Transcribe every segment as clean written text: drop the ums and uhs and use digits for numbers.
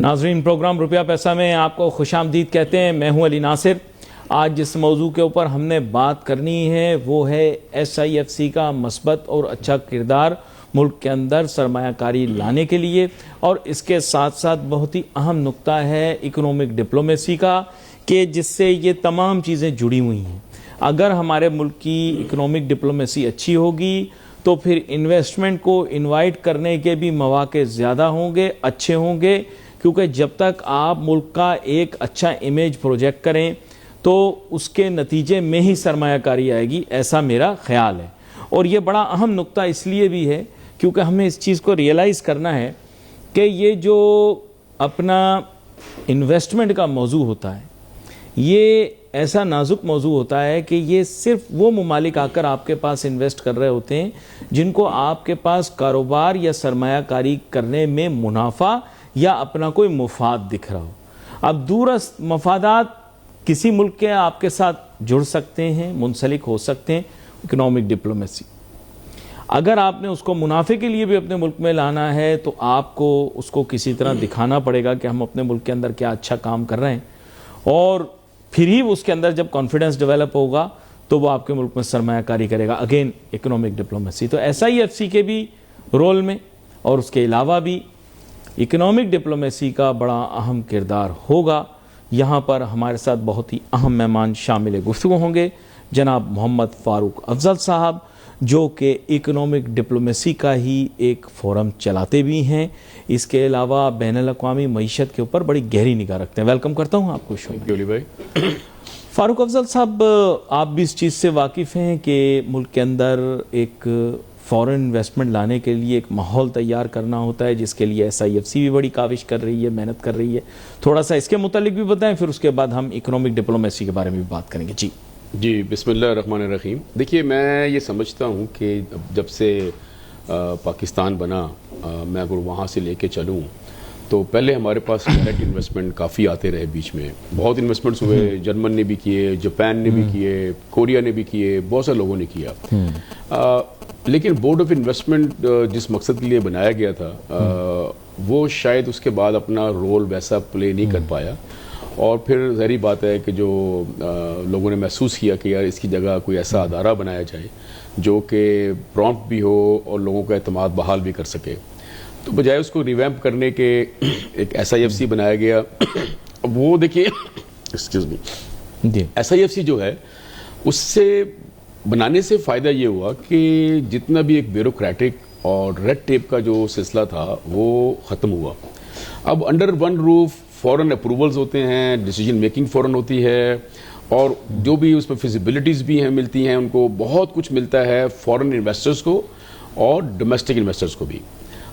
ناظرین، پروگرام روپیہ پیسہ میں آپ کو خوش آمدید کہتے ہیں۔ میں ہوں علی ناصر۔ آج جس موضوع کے اوپر ہم نے بات کرنی ہے وہ ہے ایس آئی ایف سی کا مثبت اور اچھا کردار ملک کے اندر سرمایہ کاری لانے کے لیے، اور اس کے ساتھ ساتھ بہت ہی اہم نقطہ ہے اکنامک ڈپلومیسی کا، کہ جس سے یہ تمام چیزیں جڑی ہوئی ہیں۔ اگر ہمارے ملک کی اکنامک ڈپلومیسی اچھی ہوگی تو پھر انویسٹمنٹ کو انوائٹ کرنے کے بھی مواقع زیادہ ہوں گے، اچھے ہوں گے، کیونکہ جب تک آپ ملک کا ایک اچھا امیج پروجیکٹ کریں تو اس کے نتیجے میں ہی سرمایہ کاری آئے گی، ایسا میرا خیال ہے۔ اور یہ بڑا اہم نقطہ اس لیے بھی ہے کیونکہ ہمیں اس چیز کو ریئلائز کرنا ہے کہ یہ جو اپنا انویسٹمنٹ کا موضوع ہوتا ہے، یہ ایسا نازک موضوع ہوتا ہے کہ یہ صرف وہ ممالک آ کر آپ کے پاس انویسٹ کر رہے ہوتے ہیں جن کو آپ کے پاس کاروبار یا سرمایہ کاری کرنے میں منافع یا اپنا کوئی مفاد دکھ رہا ہو۔ اب دورست مفادات کسی ملک کے آپ کے ساتھ جڑ سکتے ہیں، منسلک ہو سکتے ہیں۔ اکنامک ڈپلومیسی اگر آپ نے اس کو منافع کے لیے بھی اپنے ملک میں لانا ہے تو آپ کو اس کو کسی طرح دکھانا پڑے گا کہ ہم اپنے ملک کے اندر کیا اچھا کام کر رہے ہیں، اور پھر ہی اس کے اندر جب کانفیڈنس ڈیولپ ہوگا تو وہ آپ کے ملک میں سرمایہ کاری کرے گا۔ اگین اکنامک ڈپلومیسی تو ایس آئی ایف سی کے بھی رول میں اور اس کے علاوہ بھی اکنامک ڈپلومیسی کا بڑا اہم کردار ہوگا۔ یہاں پر ہمارے ساتھ بہت ہی اہم مہمان شامل گفتگو ہوں گے، جناب محمد فاروق افضل صاحب، جو کہ اکنامک ڈپلومیسی کا ہی ایک فورم چلاتے بھی ہیں، اس کے علاوہ بین الاقوامی معیشت کے اوپر بڑی گہری نگاہ رکھتے ہیں۔ ویلکم کرتا ہوں آپ کو شو میں۔ فاروق افضل صاحب، آپ بھی اس چیز سے واقف ہیں کہ ملک کے اندر ایک فورن انویسٹمنٹ لانے کے لیے ایک ماحول تیار کرنا ہوتا ہے، جس کے لیے ایس آئی ایف سی بھی بڑی کاوش کر رہی ہے، محنت کر رہی ہے۔ تھوڑا سا اس کے متعلق بھی بتائیں، پھر اس کے بعد ہم اکنامک ڈپلومیسی کے بارے میں بھی بات کریں گے۔ جی بسم اللہ الرحمن الرحیم۔ دیکھیے، میں یہ سمجھتا ہوں کہ جب سے پاکستان بنا، میں اگر وہاں سے لے کے چلوں تو پہلے ہمارے پاس ڈائریکٹ انویسٹمنٹ کافی آتے رہے، بیچ میں بہت انویسٹمنٹس ہوئے، جرمن نے بھی کیے، جاپان نے بھی کیے، کوریا نے بھی کیے، بہت سے لوگوں نے کیا۔ لیکن بورڈ آف انویسٹمنٹ جس مقصد کے لیے بنایا گیا تھا وہ شاید اس کے بعد اپنا رول ویسا پلے نہیں کر پایا، اور پھر ظاہری بات ہے کہ جو لوگوں نے محسوس کیا کہ یار اس کی جگہ کوئی ایسا ادارہ بنایا جائے جو کہ پرومپٹ بھی ہو اور لوگوں کا اعتماد بحال بھی کر سکے، تو بجائے اس کو ریویمپ کرنے کے ایک ایس آئی ایف سی بنایا گیا۔ وہ دیکھیے، excuse me, S I F C جو ہے اس سے بنانے سے فائدہ یہ ہوا کہ جتنا بھی ایک بیوروکریٹک اور ریڈ ٹیپ کا جو سلسلہ تھا وہ ختم ہوا۔ اب انڈر ون روف فورن اپروولز ہوتے ہیں، ڈیسیجن میکنگ فورن ہوتی ہے، اور جو بھی اس میں فیزیبلٹیز بھی ہیں ملتی ہیں، ان کو بہت کچھ ملتا ہے فورن انویسٹرز کو اور ڈومیسٹک انویسٹرز کو بھی۔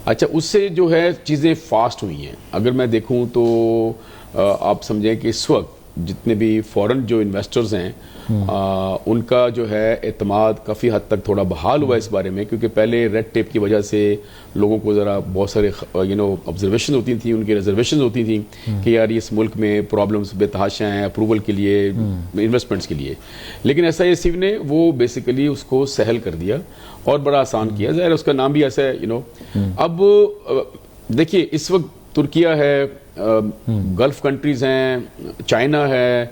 اچھا، اس سے جو ہے چیزیں فاسٹ ہوئی ہیں۔ اگر میں دیکھوں تو آپ سمجھیں کہ اس وقت جتنے بھی فورن جو انویسٹرز ہیں ان کا جو ہے اعتماد کافی حد تک تھوڑا بحال ہوا اس بارے میں، کیونکہ پہلے ریڈ ٹیپ کی وجہ سے لوگوں کو ذرا بہت سارے آبزرویشن ہوتی تھیں، ان کی ریزرویشن ہوتی تھیں کہ یار اس ملک میں پرابلمس بے تحاشا ہیں اپروول کے لیے، انویسٹمنٹس کے لیے۔ لیکن ایس آئی ایس سی نے وہ بیسیکلی اس کو سہل کر دیا اور بڑا آسان کیا، ظاہر اس کا نام بھی ایسا ہے۔ اب دیکھیے، اس وقت ترکیہ ہے، گلف کنٹریز ہیں، چائنا ہے،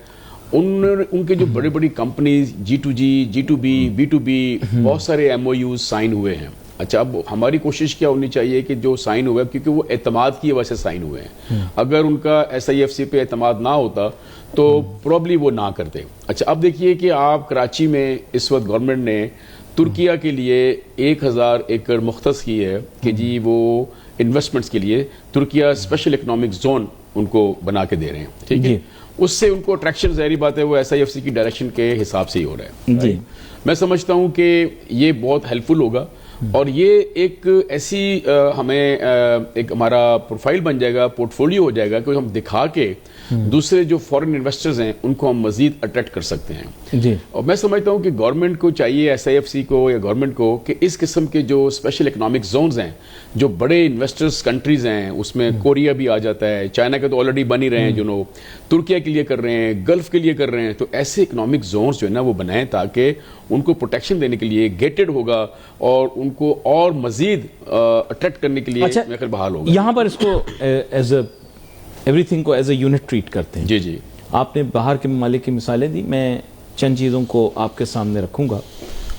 ان کے جو بڑی بڑی companies G to G, G to B, B to B, بہت سارے ایم او یوز سائن ہوئے ہیں۔ اچھا، اب ہماری کوشش کیا ہونی چاہیے کہ جو سائن ہوئے، کیونکہ وہ اعتماد کی وجہ سے سائن ہوئے ہیں، اگر ان کا ایس آئی ایف سی پہ اعتماد نہ ہوتا تو پروبلی وہ نہ کرتے۔ اچھا، اب دیکھیے کہ آپ کراچی میں اس وقت گورنمنٹ نے ترکیہ کے لیے 1000 ایکڑ مختص کی ہے کہ جی وہ انویسٹمنٹس کے لیے ترکیہ اسپیشل اکنامک زون ان کو بنا کے دے رہے ہیں، ٹھیک ہے۔ اس سے ان کو اٹریکشن، ظاہری بات ہے، وہ ایس آئی ایف سی کی ڈائریکشن کے حساب سے ہی ہو رہا ہے۔ میں سمجھتا ہوں کہ یہ بہت ہیلپ فل ہوگا، اور یہ ایک ایسی ہمیں ایک ہمارا پروفائل بن جائے گا، پورٹ فولیو ہو جائے گا کہ ہم دکھا کے دوسرے جو فورن انویسٹرز ہیں ان کو ہم مزید اٹریکٹ کر سکتے ہیں۔ اور میں سمجھتا ہوں کہ گورنمنٹ کو چاہیے، ایس آئی ایف سی کو یا گورنمنٹ کو، کہ اس قسم کے جو اسپیشل اکنامک زونز ہیں، جو بڑے انویسٹرز کنٹریز ہیں، اس میں کوریا بھی آ جاتا ہے، چائنا کے تو آلریڈی بن ہی رہے ہیں، جو ترکیہ کے لیے کر رہے ہیں، گلف کے لیے کر رہے ہیں، تو ایسے اکنامک زونز جو ہے نا وہ بنائیں تاکہ ان کو پروٹیکشن دینے کے لیے گیٹڈ ہوگا اور ان کو اور مزید اٹریکٹ کرنے کے لیے بحال ہوگا۔ یہاں پر اس کو ایز اے ایوری تھنگ کو ایز اے یونٹ ٹریٹ کرتے ہیں. جی جی. آپ نے باہر کے ممالک کی مثالیں دی, میں چند چیزوں کو آپ کے سامنے رکھوں گا,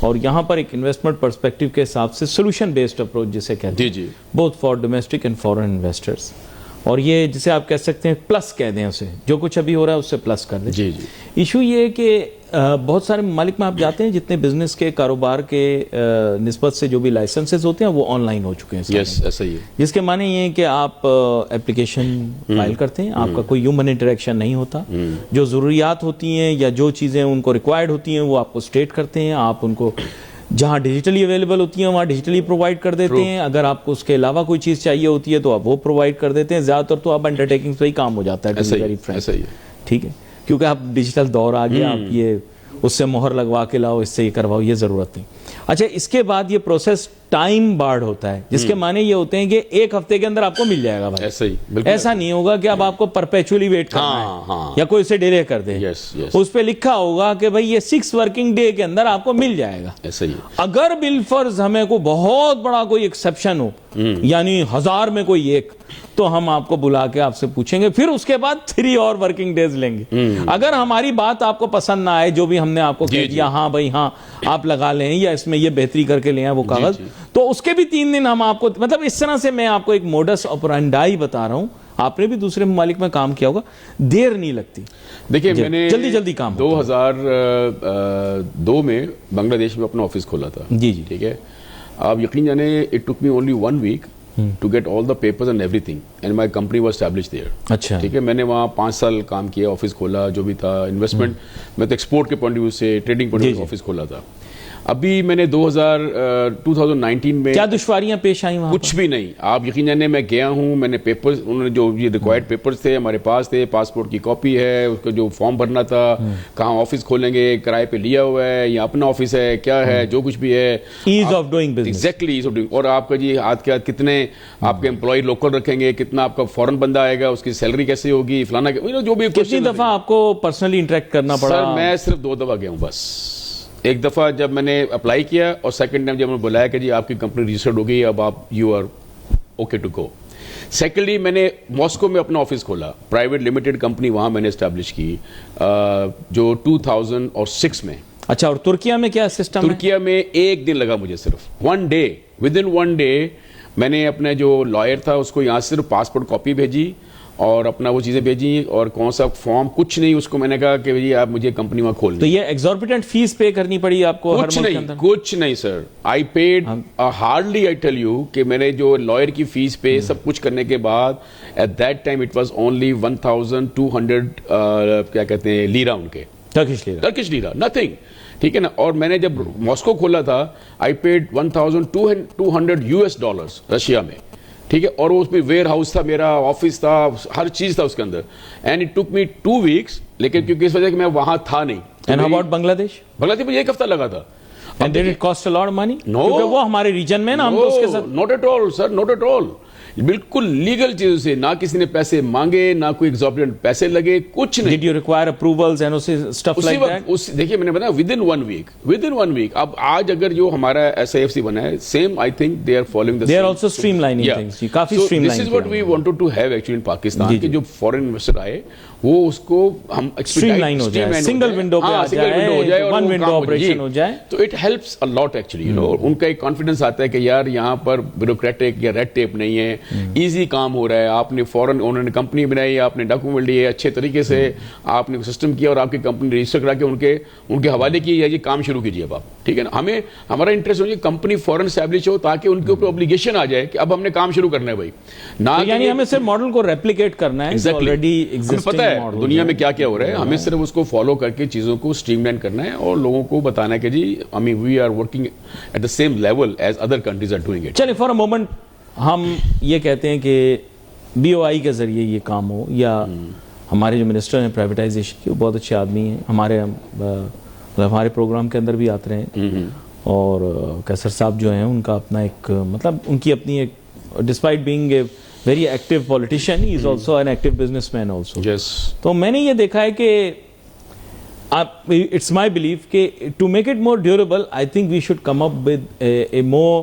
اور یہاں پر ایک انویسٹمنٹ پرسپیکٹیو کے حساب سے سولوشن بیسڈ اپروچ جسے کہتے ہیں, جی جی, both for domestic and foreign investors, اور یہ جسے آپ کہہ سکتے ہیں پلس کہہ دیں اسے, جو کچھ ابھی ہو رہا ہے اس سے پلس کر دیں. جی جی. ایشو یہ ہے کہ بہت سارے ممالک میں آپ جاتے ہیں جتنے بزنس کے کاروبار کے نسبت سے جو بھی لائسنسز ہوتے ہیں وہ آن لائن ہو چکے ہیں. یس, ایسا ہی ہے. جس کے معنی یہ ہے کہ آپ اپلیکیشن فائل کرتے ہیں, آپ کا کوئی ہیومن انٹریکشن نہیں ہوتا, جو ضروریات ہوتی ہیں یا جو چیزیں ان کو ریکوائرڈ ہوتی ہیں وہ آپ کو اسٹیٹ کرتے ہیں, آپ ان کو جہاں ڈیجیٹلی اویلیبل ہوتی ہیں وہاں ڈیجیٹلی پرووائڈ کر دیتے ہیں, اگر آپ کو اس کے علاوہ کوئی چیز چاہیے ہوتی ہے تو آپ وہ پرووائڈ کر دیتے ہیں. زیادہ تر تو آپ انڈرٹیکنگ پہ ہی کام ہو جاتا ہے, ایسا ہی ہے. ٹھیک ہے, کیونکہ آپ ڈیجیٹل دور آ گیا, آپ یہ اس سے مہر لگوا کے لاؤ, اس سے یہ کرواؤ, یہ ضرورت نہیں. اچھا, اس کے بعد یہ پروسیس ٹائم بارڈ ہوتا ہے, جس کے معنی یہ ہوتے ہیں کہ ایک ہفتے کے اندر آپ کو مل جائے گا. ایسا ہی, ایسا نہیں ہوگا کہ اب آپ کو پرپیچولی ویٹ کرنا ہے یا کوئی اسے ڈیلے کر دے. اس پہ لکھا ہوگا کہ بھائی یہ 6 ورکنگ ڈے کے اندر آپ کو مل جائے گا. ایسا ہی. اگر بالفرض ہمیں کوئی بہت بڑا کوئی ایکسیپشن ہو, یعنی 1000 میں کوئی ایک, تو ہم آپ کو بلا کے آپ سے پوچھیں گے, پھر اس کے بعد 3 اور ورکنگ ڈیز لیں گے. اگر ہماری بات آپ کو پسند نہ آئے, جو بھی ہم نے آپ کو کہہ دیا, ہاں بھائی ہاں آپ لگا لیں یا اس میں یہ بہتری کر کے لیں وہ کاغذ, تو اس کے بھی 3 دن ہم آپ کو, مطلب اس طرح سے میں آپ کو ایک موڈس آپرینڈائی بتا رہا ہوں. آپ نے بھی دوسرے ممالک میں کام کیا ہوگا, دیر نہیں لگتی. دیکھیں, میں نے جلدی کام 2002 میں بنگلہ دیش میں اپنا آفس کھولا تھا. جی جی. ٹھیک ہے, آپ یقین جانے it took me only 1 week to get all the papers and everything and my company was established there. اچھا. ٹھیک ہے, میں نے وہاں 5 سال کام کیا, آفس کھولا, جو بھی تھا انویسٹمنٹ میں تو ایکسپورٹ کے پوائنٹ آف ویو سے, trading point of view office کھولا تھا. ابھی میں نے 2019 میں کیا دشواریاں پیش آئیں وہاں؟ کچھ بھی نہیں. آپ یقین جانے میں گیا ہوں, میں نے پیپرز, انہوں نے جو یہ ریکوائرڈ پیپرز تھے ہمارے پاس تھے, پاسپورٹ کی کاپی ہے, اس کا جو فارم بھرنا تھا, کہاں آفس کھولیں گے, کرائے پہ لیا ہوا ہے یا اپنا آفس ہے, کیا ہے, جو کچھ بھی ہے, as of doing business. Exactly as of doing. اور آپ کا جی ہاتھ کے ہاتھ کتنے آپ کے امپلائی لوکل رکھیں گے, کتنا آپ کا فورن بندہ آئے گا, اس کی سیلری کیسے ہوگی, فلانا, جو بھی. کتنی دفعہ آپ کو پرسنلی انٹریکٹ کرنا پڑا؟ سر میں صرف 2 دفعہ گیا ہوں بس. ایک دفعہ جب میں نے اپلائی کیا, اور سیکنڈ ٹائم جب میں نے بلایا کہ جی آپ کی کمپنی رجسٹرڈ ہو گئی, اب آپ you are okay to go. Secondly میں نے ماسکو میں اپنا آفس کھولا, پرائیویٹ لمیٹڈ کمپنی وہاں میں نے اسٹیبلش کی, جو 2006 میں. اچھا, اور ترکیہ میں کیا سسٹم؟ ترکیہ میں 1 دن لگا مجھے, صرف 1 day, ودن 1 day میں نے اپنے جو لائر تھا اس کو یہاں صرف پاسپورٹ کاپی بھیجی اور اپنا وہ چیزیں بھیجی, اور کون سا فارم, کچھ نہیں. اس کو میں نے کہا کہ جی آپ مجھے کمپنی وہاں کھول دیں. تو یہ ایگزوربیٹنٹ فیس پے کرنی پڑی آپ کو ہر ملک کے اندر؟ کچھ نہیں sir, iPad hardly, I tell you کہ میں نے جو لائر کی فیس پے سب کچھ کرنے کے بعد, at that time it was only 1200 کیا کہتے ہیں لیرا, ان کے ٹرکش لیرا, نتھنگ. ٹھیک ہے نا. اور میں نے جب ماسکو کھولا تھا, آئی پیڈ $1200 رشیا میں. ٹھیک ہے, اور اس میں ویئر ہاؤس تھا, میرا آفس تھا, ہر چیز تھا اس کے اندر. And it took me 2 weeks, لیکن کیونکہ اس وجہ کہ میں وہاں تھا نہیں. اینڈ ہاؤ اباؤٹ بنگلہ دیش؟ بنگلہ دیش مجھے 1 ہفتہ لگا تھا. And did it cost a lot of money? No. کیونکہ وہ ہمارے ریجن میں نا, ہم تو اس کے ساتھ. Not at all sir, not at all. بالکل لیگل چیزوں سے, نہ کسی نے پیسے مانگے, نہ کوئی ایگزوربیٹنٹ پیسے لگے, کچھ نہیں. Did you require approvals and stuff like that? دیکھیے میں نے بتایا within 1 week. اب آج اگر جو ہمارا SIFC بنا ہے, same I think they are following the same. They are also streamlining things. Coffee streamlining. This is what we wanted to have actually in Pakistan, کہ جو foreign investor آئے وہ اس کو ہم اسٹریم لائن ہو جائے, سنگل ونڈو پہ آ جائے, one window operation ہو جائے. تو it helps a lot actually, ان کا ایک کانفیڈنس آتا ہے کہ یار یہاں پر بیوروکریٹک یا ریڈ ٹیپ نہیں ہے, ایزی کام ہو رہا ہے. آپ نے فوراً انہوں نے کمپنی بنائی, آپ نے ڈاکومنٹ لیے اچھے طریقے سے, آپ نے سسٹم کیا اور آپ کی کمپنی رجسٹر کرا کے ان کے حوالے کی, یا یہ کام شروع کیجیے اب آپ. ٹھیک ہے نا. ہمیں ہمارا انٹرسٹ ہو کمپنی فوراً اسٹیبلش ہو, تاکہ ان کے اوپر اوبلیگیشن آ جائے کہ اب ہم نے کام شروع کرنا ہے بھائی. یعنی ہمیں صرف ماڈل کو ریپلیکیٹ کرنا ہے, آلریڈی ایگزسٹنگ ماڈل. دنیا میں کیا کیا ہو رہا ہے, ہمیں صرف اس کو فالو کر کے چیزوں کو اسٹریم لائن کرنا ہے اور لوگوں کو بتانا ہے کہ جی we are working at the same level as other countries are doing it. چلے فار اے مومنٹ ہم یہ کہتے ہیں کہ BOI کے ذریعے یہ کام ہو, یا ہمارے جو منسٹر ہیں پرائیویٹائزیشن کے, وہ بہت اچھے آدمی ہیں, ہمارے پروگرام کے اندر بھی آتے رہے ہیں, اور کیسر صاحب جو ہیں ان کا اپنا ایک مطلب ان کی اپنی ایک, despite being a very active politician, he is also an active businessman also. تو میں نے یہ دیکھا ہے کہ اٹس مائی بلیف کہ to make it more durable, I think we should come up with a more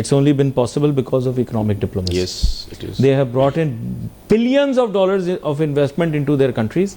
It's only been possible because of economic diplomacy. yes it is. They have brought in billions of dollars of investment into their countries.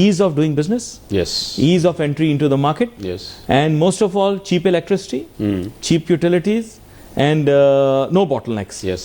ease of doing business, yes ease of entry into the market, yes and most of all cheap electricity, cheap utilities, and no bottlenecks. yes.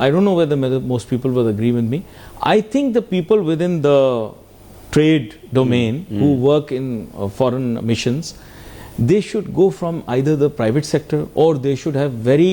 I don't know whether most people will agree with me. I think the people within the trade domain who work in foreign missions, they should go from either the private sector or they should have very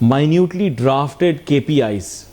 minutely drafted KPIs,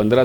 15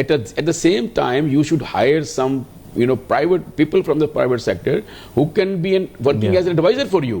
at the same time you should hire some private people from the private sector who can be working as an advisor for you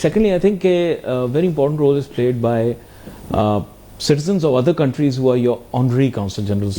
secondly I think a very important role is played by citizens of other countries who are your honorary consul generals.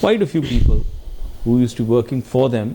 quite a few people who used to working for them.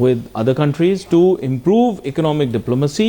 with other countries to improve economic diplomacy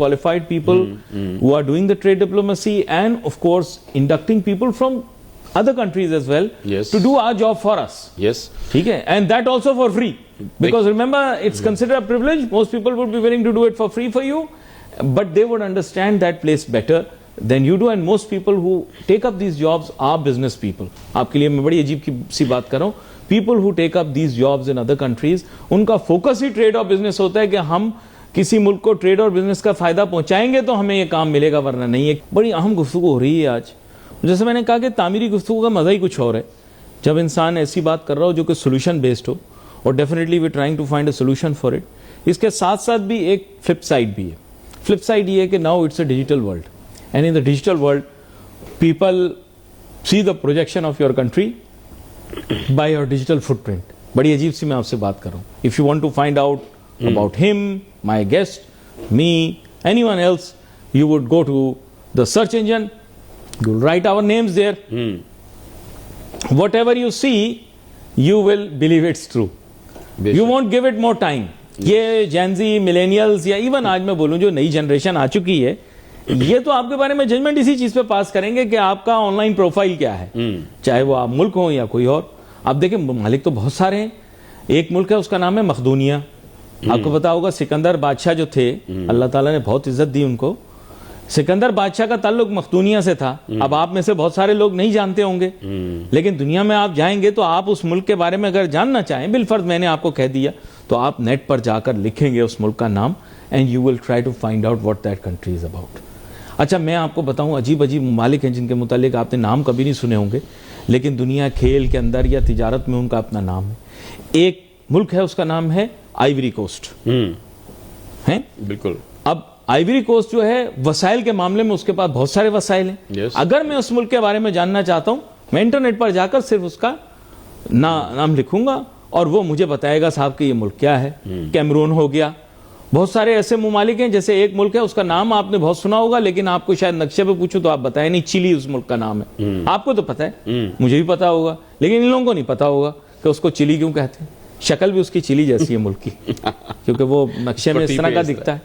qualified people who are doing the trade diplomacy and of course inducting people from other countries as well Yes. to do our job for us. Yes. ٹھیک ہے, and that also for free, because remember it's considered a privilege. Most people would be willing to do it for free for you, but they would understand that place better than you do, and most people who take up these jobs are business people. آپ کے لیے میں بڑی عجیب سی بات کر رہا ہوں. People who take up these jobs in other countries, ان کا فوکس ہی ٹریڈ اور بزنس ہوتا ہے کہ ہم کسی ملک کو ٹریڈ اور بزنس کا فائدہ پہنچائیں گے تو ہمیں یہ کام ملے گا, ورنہ نہیں. ایک بڑی اہم گفتگو ہو رہی ہے آج. جیسے میں نے کہا کہ تعمیری گفتگو کا مزہ ہی کچھ اور ہے جب انسان ایسی بات کر رہا ہو جو کہ سولوشن بیسڈ ہو, اور definitely we trying to find a solution for it. اس کے ساتھ ساتھ بھی ایک فلپ سائڈ بھی ہے. فلپ سائڈ یہ ہے کہ now it's a digital world, and in the digital world people see the projection of your country by your digital footprint. بڑی عجیب سی میں آپ سے بات کر رہا ہوں. If you want to find out about him, my guest, me, anyone else, you would go to the search engine, you will write our names there. Whatever you see, you will believe it's true. You won't give it more time. یہ Gen Z, millennials یا even آج میں بولوں جو نئی generation آ چکی ہے, یہ تو آپ کے بارے میں ججمنٹ اسی چیز پہ پاس کریں گے کہ آپ کا آن لائن پروفائل کیا ہے, چاہے وہ آپ ملک ہوں یا کوئی اور. آپ دیکھیں ممالک تو بہت سارے ہیں. ایک ملک ہے اس کا نام ہے مقدونیہ. آپ کو پتا ہوگا سکندر بادشاہ جو تھے, اللہ تعالیٰ نے بہت عزت دی ان کو. سکندر بادشاہ کا تعلق مقدونیہ سے تھا. اب آپ میں سے بہت سارے لوگ نہیں جانتے ہوں گے, لیکن دنیا میں آپ جائیں گے تو آپ اس ملک کے بارے میں اگر جاننا چاہیں, بالفرض میں نے آپ کو کہہ دیا, تو آپ نیٹ پر جا کر لکھیں گے اس ملک کا نام, and you will try to find out what that country is about. اچھا میں آپ کو بتاؤں, عجیب عجیب ممالک ہیں جن کے متعلق آپ نے نام کبھی نہیں سنے ہوں گے, لیکن دنیا کھیل کے اندر یا تجارت میں ان کا اپنا نام ہے. ایک ملک ہے اس کا نام ہے آئیوری کوسٹ. ہیں بالکل. اب آئیوری کوسٹ جو ہے وسائل کے معاملے میں اس کے پاس بہت سارے وسائل ہیں. اگر میں اس ملک کے بارے میں جاننا چاہتا ہوں, میں انٹرنیٹ پر جا کر صرف اس کا نام لکھوں گا اور وہ مجھے بتائے گا صاحب کہ یہ ملک کیا ہے. کیمرون ہو گیا, بہت سارے ایسے ممالک ہیں, جیسے ایک ملک ہے اس کا نام آپ نے بہت سنا ہوگا, لیکن آپ کو شاید نقشے پہ پوچھو تو آپ بتائیں نہیں, چلی اس ملک کا نام ہے. آپ کو تو پتا ہے, مجھے بھی پتا ہوگا, لیکن ان لوگوں کو نہیں پتا ہوگا کہ اس کو چلی کیوں کہتے ہیں. شکل بھی اس کی چلی جیسی ہے ملک کی, کیونکہ وہ نقشے میں اس طرح کا دکھتا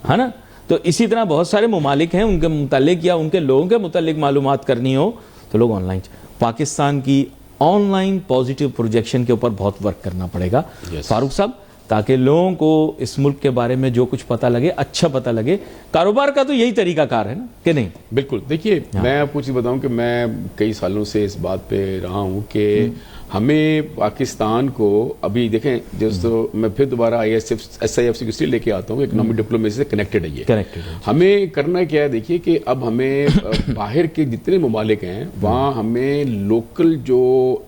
ہے نا. تو اسی طرح بہت سارے ممالک ہیں, ان کے متعلق یا ان کے لوگوں کے متعلق معلومات کرنی ہو تو لوگ آن لائن. پاکستان کی آن لائن پازیٹیو پروجیکشن کے اوپر بہت ورک کرنا پڑے گا فاروق صاحب, تاکہ لوگوں کو اس ملک کے بارے میں جو کچھ پتہ لگے, اچھا پتہ لگے. کاروبار کا تو یہی طریقہ کار ہے نا, کہ نہیں؟ بالکل. دیکھیے میں آپ کو چیز بتاؤں کہ میں کئی سالوں سے اس بات پہ رہا ہوں کہ ہمیں پاکستان کو ابھی دیکھیں, جیسے میں پھر دوبارہ SIFC کو اس لیے لے کے آتا ہوں, اکنامک ڈپلومیسی سے کنیکٹڈ ہے یہ. ہمیں کرنا کیا ہے, دیکھیے کہ اب ہمیں باہر کے جتنے ممالک ہیں وہاں ہمیں لوکل جو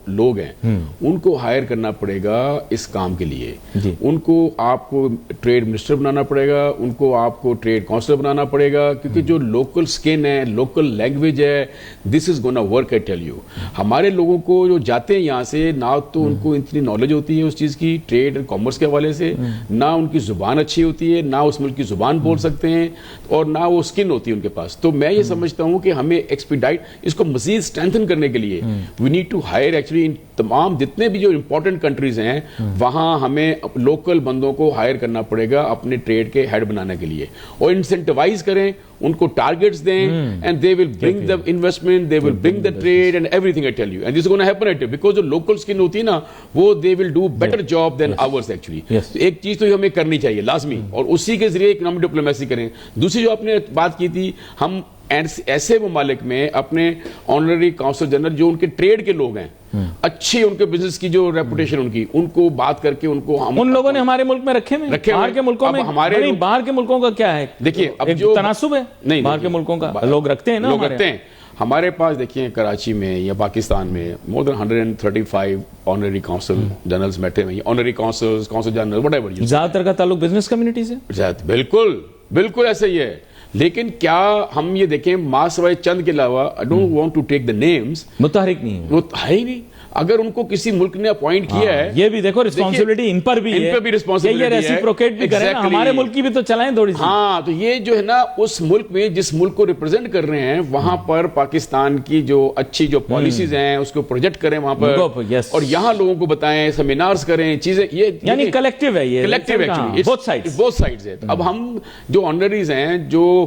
لوگ ہیں ان کو ہائر کرنا پڑے گا اس کام کے لیے. ان کو آپ کو ٹریڈ منسٹر بنانا پڑے گا, ان کو آپ کو ٹریڈ کاؤنسلر بنانا پڑے گا, کیونکہ جو لوکل سکن ہے, لوکل لینگویج ہے, دس از گونا ورک. آئی ٹیل یو, ہمارے لوگوں کو جو جاتے ہیں یہاں سے, نہ تو ان کو اتنی نالج ہوتی ہے اس چیز کی ٹریڈ اور کامرس کے حوالے سے, نہ ان کی زبان اچھی ہوتی ہے, نہ اس ملک کی زبان بول سکتے ہیں, اور نہ وہ اسکن ہوتی ہے ان کے پاس. تو میں یہ سمجھتا ہوں کہ ہمیں ایکسپیڈائٹ اس کو مزید اسٹرینتھن کرنے کے لیے we need to hire actually ان تمام جتنے بھی جو امپورٹنٹ کنٹریز ہیں وہاں ہمیں لوکل بندوں کو ہائر کرنا پڑے گا اپنے ٹریڈ کے ہیڈ بنانے کے لیے, اور انسینٹیوائز کریں, ان کو ٹارگیٹس دیں, and they will bring the investment, they will bring the trade and every thing. I tell you, and this is gonna happen at because جو لوکل اسکن ہوتی ہے نا وہ دے will do better job then hours actually. ایک چیز تو ہمیں کرنی چاہیے لازمی, اور اسی کے ذریعے اکنامک ڈپلومیسی کریں. دوسری جو آپ نے بات کی تھی, ہم ایسے ممالک میں اپنے آنرری کاؤنسل جنرل جو ان کے ٹریڈ کے لوگ ہیں, اچھی ان کے بزنس کی جو ریپوٹیشن ان کی, ان کو بات کر کے ان کو ان لوگوں نے ہمارے ملک میں رکھے ہیں. باہر کے ملکوں میں ہمارے باہر کے ملکوں کا کیا ہے, دیکھیے اب جو تناسب ہے نہیں, باہر کے ملکوں کا لوگ رکھتے ہیں نا, لوگ رکھتے ہیں. ہمارے پاس دیکھیے کراچی میں یا پاکستان میں more than 135 honorary council generals بیٹھے ہوئے ہیں. Honorary council general what ever, زیادہ تر کا تعلق بزنس کمیونٹی سے. بالکل بالکل ایسا ہی ہے. لیکن کیا ہم یہ دیکھیں ماں سوائے چند کے علاوہ, I don't want to take the names, متحرک نہیں ہے, وہ ہے ہی نہیں. اگر ان کو کسی ملک نے اپوائنٹ کیا ہے, یہ بھی دیکھو رسپانسبلٹی ان پر بھی ہے, ان پہ بھی responsibility یہ ریسیپروکیٹ بھی کریں, ہمارے ملک کی بھی تو چلائیں تھوڑی سی. ہاں, تو یہ جو ہے نا اس ملک میں جس ملک کو ریپرزینٹ کر رہے ہیں وہاں پر پاکستان کی جو اچھی جو پالیسیز ہیں اس کو پروجیکٹ کریں وہاں پر, اور یہاں لوگوں کو بتائیں, سیمینارز کریں, چیزیں, یہ یعنی کلیکٹیو ہے, یہ کلیکٹیو ایکچولی بوتھ سائڈز ہے. اب ہم جو آنریز ہیں, جو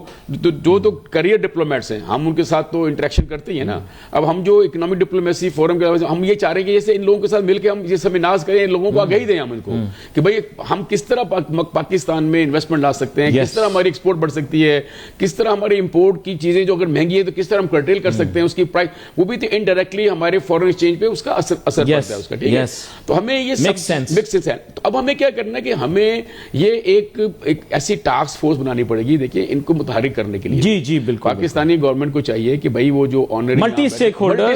کریئر ڈپلومیٹس ہیں, ہم ان کے ساتھ تو انٹریکشن کرتے ہی ہیں نا. اب ہم جو اکنامک ڈپلومیسی فورم کے ہم یہ چاہ رہے ہیں کہ جیسے ان لوگوں کے ساتھ مل کے ہم یہ سیمینارز کریں, ان لوگوں کو آگاہی دیں ہم ان کو کہ بھائی ہم کس طرح پاکستان میں انویسٹمنٹ لا سکتے ہیں, کس طرح ہماری ایکسپورٹ بڑھ سکتی ہے, کس طرح ہماری امپورٹ کی چیزیں جو اگر مہنگی ہے تو کس طرح ہم کرٹیل کر سکتے ہیں اس کی پرائس, وہ بھی انڈائریکٹلی ہمارے فورن ایکسچینج پہ اس کا اثر پڑتا ہے اس کا. ٹھیک ہے, تو ہمیں یہ مکس ہے. تو اب ہمیں کیا کرنا ہے کہ ہمیں یہ ایک ایسی ٹاسک فورس بنانی پڑے گی, دیکھیے ان کو متحرک کرنے کے لیے. جی بالکل, پاکستانی گورنمنٹ کو چاہیے کہ بھائی وہ جو owner multi stake holder,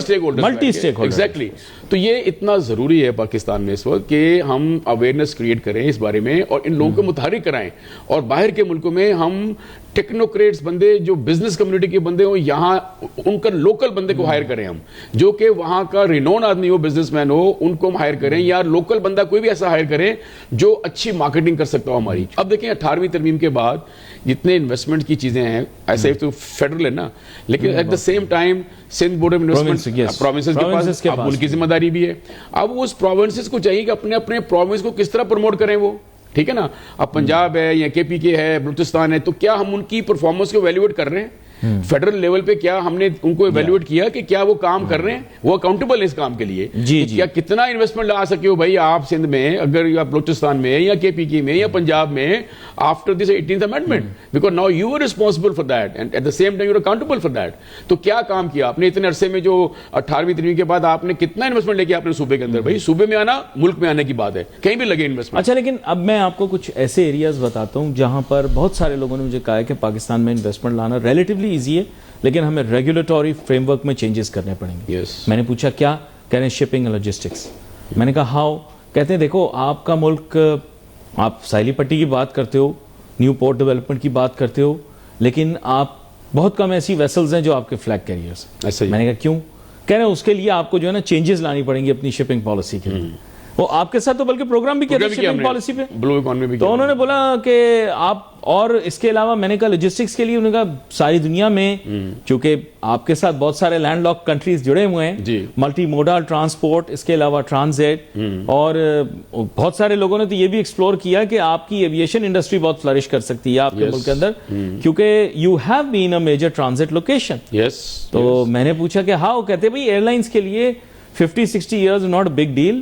exactly, تو یہ اتنا ضروری ہے پاکستان میں اس وقت کہ ہم اویئرنیس کریٹ کریں اس بارے میں اور ان لوگوں کو متحرک کرائیں. اور باہر کے ملکوں میں ہم ٹیکنوکریٹس بندے جو بزنس کمیونٹی کے بندے ہوں, یہاں ان کا لوکل بندے کو ہائر کریں ہم, جو کہ وہاں کا رینون آدمی ہو, بزنس مین ہو, ان کو ہم ہائر کریں, یا لوکل بندہ کوئی بھی ایسا ہائر کریں جو اچھی مارکیٹنگ کر سکتا ہو ہماری. اب دیکھیں 18ویں ترمیم کے بعد جتنے انویسٹمنٹ کی چیزیں ہیں, ایسے تو فیڈرل ہے نا, لیکن at the same time Sindh board of investment provinces کے پاس ملک کی ذمہ داری بھی ہے. اب اس پروونسز کو چاہیے کہ اپنے اپنے پروونس کو کس طرح پروموٹ کریں وہ. ٹھیک ہے نا, اب پنجاب ہے یا کے پی کے ہے, بلوچستان ہے, تو کیا ہم ان کی پرفارمنس کو ایویلویٹ کر رہے ہیں فیڈرل لیول پہ؟ کیا ہم نے ان کو ایویلویٹ کیا کہ کیا وہ کام کر رہے ہیں, وہ اکاؤنٹیبل اس کام کے لیے؟ کیا کتنا انویسٹمنٹ لا سکے ہو بھائی آپ سندھ میں, اگر یا بلوچستان میں یا کے پی کے میں یا پنجاب میں, after this 18th amendment, because now you are responsible for that and at the same time you are accountable for that. تو کیا کام کیا آپ نے اتنے عرصے میں, جو 18ویں ترمیم کے بعد آپ نے کتنا انویسٹمنٹ لے کے آپ نے صوبے کے اندر؟ بھائی صوبے میں آنا ملک میں آنے کی بات ہے, کہیں بھی لگے انویسٹمنٹ. اچھا, لیکن اب میں آپ کو کچھ ایسے ایریاز بتاتا ہوں جہاں پر بہت سارے لوگوں نے مجھے کہا ہے کہ پاکستان میں انویسٹمنٹ لانا ریلیٹیولی ایزی ہے, لیکن ہمیں ریگولیٹوری فریم ورک میں چینجز کرنے پڑیں گے. میں نے پوچھا کیا؟ کہہ رہے ہیں شپنگ اینڈ لاجسٹکس. میں نے کہا ہاؤ؟ کہتے ہیں دیکھو آپ کا ملک, آپ ساحلی پٹی کی بات کرتے ہو, نیو پورٹ ڈیولپمنٹ کی بات کرتے ہو, لیکن آپ بہت کم ایسی ویسلز ہیں جو آپ کے فلیگ کیریئرز. میں نے کہا کیوں؟ کہہ رہے ہیں اس کے لیے آپ کو جو ہے نا چینجز لانی پڑیں گی اپنی شپنگ پالیسی کے لیے. وہ آپ کے ساتھ تو بلکہ پروگرام بھی کیا تھا شپنگ پالیسی پہ, تو انہوں نے بولا کہ آپ, اور اس کے علاوہ میں نے کہا لاجسٹکس کے لیے, انہوں نے کہا ساری دنیا میں چونکہ آپ کے ساتھ بہت سارے لینڈ لاک کنٹریز جڑے ہوئے ہیں, ملٹی موڈل ٹرانسپورٹ, اس کے علاوہ ٹرانزٹ, اور بہت سارے لوگوں نے تو یہ بھی ایکسپلور کیا کہ آپ کی ایویشن انڈسٹری بہت فلرش کر سکتی ہے آپ کے ملک کے اندر, کیونکہ you have been a major transit location. تو میں نے پوچھا کہ ہاؤ؟ کہتے بھائی ایئر لائنس کے لیے 50-60 years not big deal.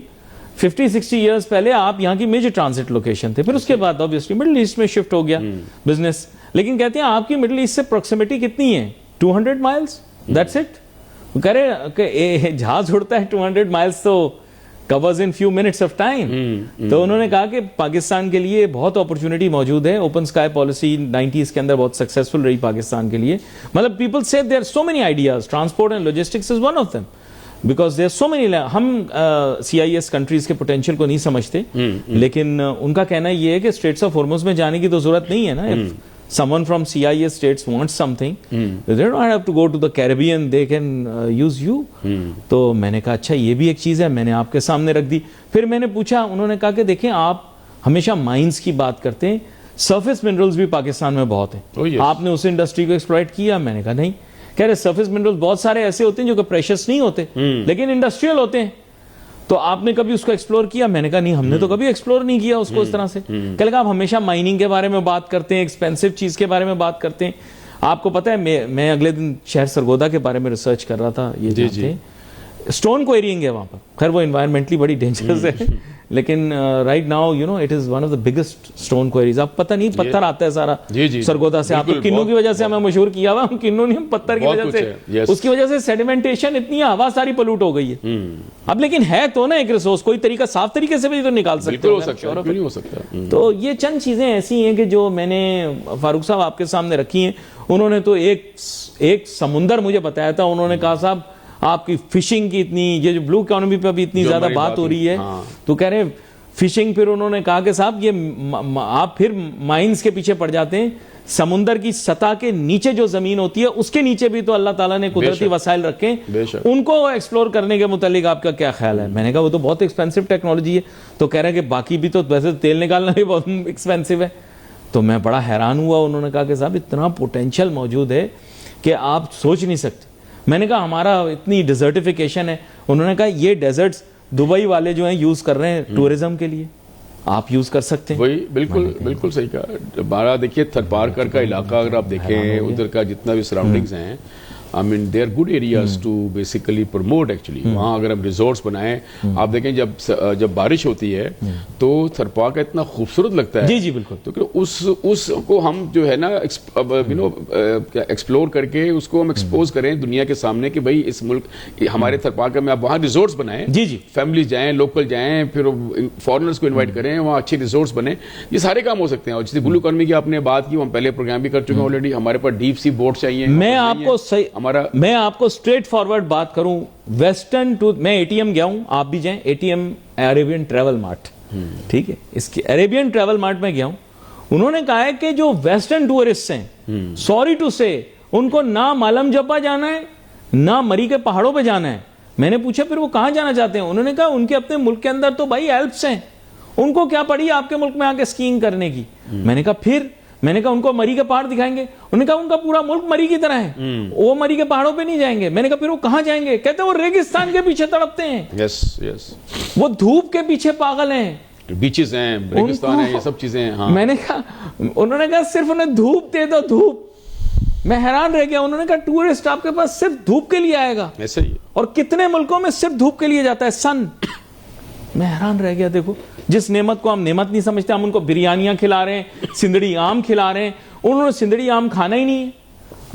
50-60 years پہلے آپ یہاں کی میجر ٹرانزٹ لوکیشن تھے, پھر اس کے بعد آبویسلی مڈل ایسٹ میں شفٹ ہو گیا بزنس. لیکن کہتے ہیں آپ کی مڈل ایسٹ سے پروکسیمیٹی کتنی ہے؟ 200 مائلز, دیٹس اٹ. کہہ رہے کہ جہاز اڑتا ہے 200 مائلز تو covers in few minutes of time. تو انہوں نے کہا کہ پاکستان کے لیے بہت اپرچونٹی موجود ہے. اوپن اسکائی پالیسی 90s کے اندر بہت سکسیسفل رہی پاکستان کے لیے. مطلب پیپل سے there are so many ideas, transport and logistics is one of them. Because there are so many, ہم CIS کنٹریز کے پوٹینشیل کو نہیں سمجھتے, لیکن ان کا کہنا یہ ہے کہ اسٹریٹس آف ہارمز میں جانے کی تو ضرورت نہیں ہے نا. Someone from CIS states wants something, they don't have to go to the Caribbean, they can use you. تو میں نے کہا اچھا یہ بھی ایک چیز ہے, میں نے آپ کے سامنے رکھ دی. پھر میں نے پوچھا, انہوں نے کہا کہ دیکھیں آپ ہمیشہ مائنز کی بات کرتے ہیں, سرفیس منرلز بھی پاکستان میں بہت ہیں, آپ نے اس انڈسٹری کو ایکسپلائٹ کیا؟ میں نے کہا نہیں. کہہ رہے سرفیس منرلز بہت سارے ایسے ہوتے ہیں جو کہ پریشس نہیں ہوتے لیکن انڈسٹریل ہوتے ہیں, تو آپ نے کبھی اس کو ایکسپلور کیا؟ میں نے کہا نہیں, ہم نے تو کبھی ایکسپلور نہیں کیا اس کو اس طرح سے. کہہ لگا آپ ہمیشہ مائننگ کے بارے میں بات کرتے ہیں, ایکسپینسو چیز کے بارے میں بات کرتے ہیں. آپ کو پتہ ہے میں اگلے دن شہر سرگودا کے بارے میں ریسرچ کر رہا تھا, یہ جانتے ہیں اسٹون کوئرینگ ہے وہاں پر. خیر وہ انوائرمنٹلی بڑی ڈینجرس ہے, لیکن right now you know it is one of the biggest stone quarries. آپ پتہ نہیں پتھر آتا ہے سارا سرگودا سے, آپ کو کنوں کی وجہ سے ہمیں مشہور کیا ہوا, ہم کنوں نہیں, ہم پتھر کی وجہ سے, اس کی وجہ سے سیڈیمنٹیشن اتنی ہے, ہوا ساری پلوٹ ہو گئی ہے. اب لیکن ہے تو نا ایک ریسورس, کوئی طریقہ صاف طریقے سے بھی تو نکال سکتے. تو یہ چند چیزیں ایسی ہیں کہ جو میں نے فاروق صاحب آپ کے سامنے رکھی ہیں. انہوں نے تو ایک سمندر مجھے بتایا تھا, انہوں نے کہا صاحب آپ کی فشنگ کی اتنی, یہ جو بلو اکانومی پہ بھی اتنی زیادہ بات ہو رہی ہے, تو کہہ رہے فشنگ پھر انہوں نے کہا کہ صاحب یہ آپ پھر مائنز کے پیچھے پڑ جاتے ہیں, سمندر کی سطح کے نیچے جو زمین ہوتی ہے اس کے نیچے بھی تو اللہ تعالیٰ نے قدرتی وسائل رکھے ہیں, ان کو ایکسپلور کرنے کے متعلق آپ کا کیا خیال ہے؟ میں نے کہا وہ تو بہت ایکسپینسو ٹیکنالوجی ہے. تو کہہ رہے ہیں کہ باقی بھی تو ویسے تیل نکالنا بھی بہت ایکسپینسو ہے. تو میں بڑا حیران ہوا, انہوں نے کہا کہ صاحب اتنا پوٹینشیل موجود ہے کہ آپ سوچ نہیں سکتے. میں نے کہا ہمارا اتنی ڈیزرٹیفیکیشن ہے. انہوں نے کہا یہ ڈیزرٹس دبئی والے جو ہیں یوز کر رہے ہیں ٹورزم کے لیے, آپ یوز کر سکتے ہیں. وہی بالکل صحیح کہا. ہمارا دیکھیے تھرپارکر کا علاقہ اگر آپ دیکھیں, ادھر کا جتنا بھی سراؤنڈنگز ہیں, I mean they are good areas to basically promote actually. وہاں اگر ہم ریزورٹس بنائیں, آپ دیکھیں جب بارش ہوتی ہے تو تھرپارکر اتنا خوبصورت لگتا ہے. جی جی بالکل. تو اس کو ہم جو ہے نا ایکسپلور کر کے اس کو ہم ایکسپوز کریں دنیا کے سامنے کہ بھائی اس ملک ہمارے تھرپارکر میں آپ وہاں ریزورٹس بنائیں. جی جی. فیملیز جائیں, لوکل جائیں, پھر فارنرز کو انوائٹ کریں, وہاں اچھے ریزورٹس بنیں. یہ سارے کام ہو سکتے ہیں. اور جیسے بلو اکانومی کی آپ نے بات کی, ہم پہلے پروگرام بھی کر چکے ہیں آلریڈی. ہمارے پاس ڈیپ سی بوٹ چاہیے. میں آپ کو اسٹریٹ فارورڈ بات کروں, ویسٹرن ٹو میں اے ٹی ایم گیا ہوں, آپ بھی جائیں, A T M Arabian travel mart, ٹھیک ہے, اس کی عربین ٹریول مارٹ میں گیا ہوں. انہوں نے کہا ہے کہ جو ویسٹرن ٹورسٹ ہیں, سوری ٹو سے, ان کو نہ مالم جبا جانا ہے نہ مری کے پہاڑوں پہ جانا ہے. میں نے پوچھا پھر وہ کہاں جانا چاہتے ہیں؟ انہوں نے کہا ان کے اپنے ملک کے اندر تو بھائی ایلپس ہیں, ان کو کیا پڑی آپ کے ملک میں آ کے اسکیئنگ کرنے کی. میں نے کہا پھر, میں نے کہا ان کو مری کے پہاڑ دکھائیں گے؟ انہوں نے کہا ان کا پورا ملک مری کی طرح ہے, وہ مری کے پہاڑوں پہ نہیں جائیں گے. میں نے کہا پھر وہ کہاں جائیں گے؟ کہتے ہیں وہ ریگستان کے پیچھے تڑپتے ہیں. وہ دھوپ کے پیچھے پاگل ہیں, بیچز ہیں, ریگستان ہیں, یہ سب چیزیں ہیں. میں نے کہا, انہوں نے کہا صرف انہیں دھوپ دے دو, دھوپ. میں حیران رہ گیا. انہوں نے کہا ٹورسٹ آپ کے پاس صرف دھوپ کے لیے آئے گا. ایسا ہی. اور کتنے ملکوں میں صرف دھوپ کے لیے جاتا ہے, سن. میں حیران رہ گیا. دیکھو جس نعمت کو ہم نعمت نہیں سمجھتے, ہم ان کو بریانیاں کھلا رہے ہیں, سندڑی آم کھلا رہے ہیں. انہوں نے سندڑی آم کھانا ہی نہیں ہے.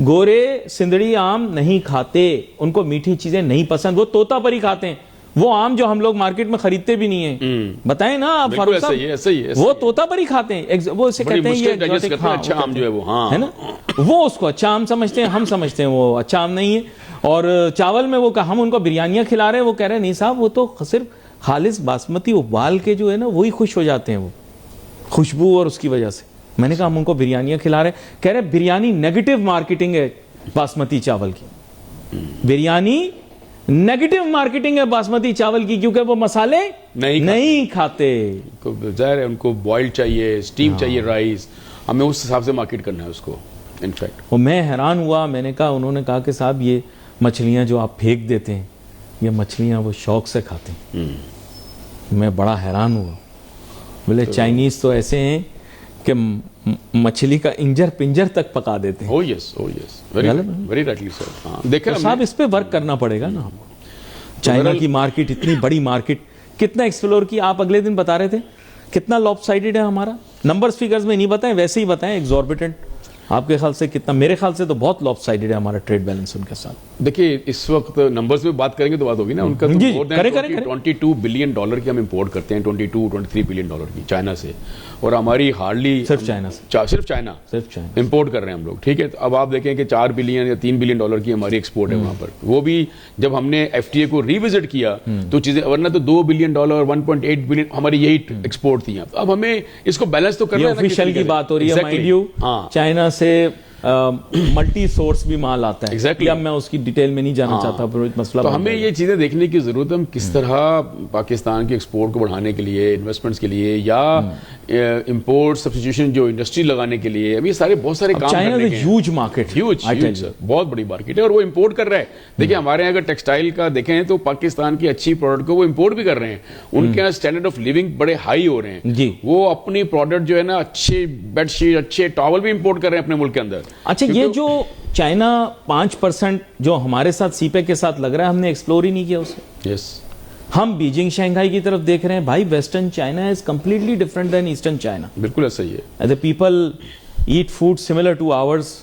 گورے سندڑی آم نہیں کھاتے, ان کو میٹھی چیزیں نہیں پسند, وہ طوطا پری کھاتے ہیں. وہ آم جو ہم لوگ مارکیٹ میں خریدتے بھی نہیں ہیں, بتائیں نا آپ فاروق صاحب, وہ طوطا پری کھاتے ہیں. وہ اسے کہتے ہیں یہ اچھا آم جو ہے وہ, ہے نا, وہ اس کو اچھا آم سمجھتے ہیں, ہم سمجھتے ہیں وہ اچھا آم نہیں ہے. اور چاول میں وہ ہم ان کو بریانیاں کھلا رہے ہیں, وہ کہہ رہے ہیں نہیں صاحب وہ تو صرف خالص باسمتی ابال کے جو ہے نا وہی خوش ہو جاتے ہیں, وہ خوشبو اور اس کی وجہ سے. میں نے کہا ہم ان کو بریانیاں کھلا رہے ہیں. کہہ رہے بریانی نیگیٹو مارکیٹنگ ہے باسمتی چاول کی, بریانی نیگیٹو مارکیٹنگ ہے باسمتی چاول کی, کیونکہ وہ مسالے نہیں کھاتے. ظاہر ہے ان کو بوائل چاہیے, اسٹیم چاہیے رائس, ہمیں اس حساب سے مارکیٹ کرنا ہے اس کو. انفیکٹ میں حیران ہوا. میں نے کہا, انہوں نے کہا کہ صاحب یہ مچھلیاں جو آپ پھینک دیتے ہیں, یہ مچھلیاں وہ شوق سے کھاتے ہیں. میں بڑا حیران ہوا. بولے چائنیز تو ایسے ہیں کہ مچھلی کا انجر پنجر تک پکا دیتے ہیں. ویری رائٹلی سر. دیکھیں صاحب اس پہ ورک کرنا پڑے گا نا. چائنا کی مارکیٹ اتنی بڑی مارکیٹ, کتنا ایکسپلور کی. آپ اگلے دن بتا رہے تھے کتنا لاپ سائڈڈ ہے ہمارا. نمبرز فیگرز میں نہیں بتائیں, ویسے ہی بتائیں ایگزوربیٹنٹ. آپ کے خیال سے کتنا؟ میرے خیال سے تو بہت لاپ سائڈڈ ہے ہمارا ٹریڈ بیلنس ان کے ساتھ. دیکھیے اس وقت نمبرز میں بات کریں گے تو بات ہوگی نا. ان کا تو 22 بلین ڈالر کی ہم امپورٹ کرتے ہیں, 23 بلین ڈالر کی چائنا سے, اور ہماری ہارڈلی صرف چائنا امپورٹ کر رہے ہیں ہم لوگ. ٹھیک ہے, تو اب آپ دیکھیں کہ 4 بلین یا 3 بلین ڈالر کی ہماری ایکسپورٹ ہے وہاں پر. وہ بھی جب ہم نے ایف ٹی اے کو ریوزٹ کیا تو چیزیں, ورنہ تو 2 بلین ڈالر 1.8 بلین ہماری یہی ایکسپورٹ تھی. اب ہمیں اس کو بیلنس تو کرنا ہے. آفیشیل کی بات ہو رہی ہے, مائنڈ یو چائنا سے ملٹی سورس بھی مال آتا ہے. اب میں اس کی ڈیٹیل میں نہیں جانا چاہتا, مسئلہ. تو ہمیں یہ چیزیں دیکھنے کی ضرورت ہے, ہم کس طرح پاکستان کے ایکسپورٹ کو بڑھانے کے لیے, انویسٹمنٹس کے لیے, یا امپورٹ سبسٹیٹیوشن جو انڈسٹری لگانے کے لیے, اب یہ سارے بہت سارے کام China is a huge market, بہت بڑی مارکیٹ ہے, اور وہ امپورٹ کر رہا ہے. دیکھیں ہمارے یہاں اگر ٹیکسٹائل کا دیکھیں تو پاکستان کی اچھی پروڈکٹ کو وہ امپورٹ بھی کر رہے ہیں. ان کے یہاں اسٹینڈرڈ آف لیونگ بڑے ہائی ہو رہے ہیں. وہ اپنی پروڈکٹ جو ہے نا, اچھے بیڈ شیٹ, اچھے ٹاول بھی امپورٹ کر رہے ہیں اپنے ملک کے اندر. اچھا, یہ جو چائنا 5% جو ہمارے ساتھ سی پے کے ساتھ لگ رہا ہے, ہم نے ایکسپلور ہی نہیں کیا اسے. ہم بیجنگ شنگھائی کی طرف دیکھ رہے ہیں. بھائی western China is completely different than eastern China. بالکل ایسا ہی ہے. The people eat food similar to ours.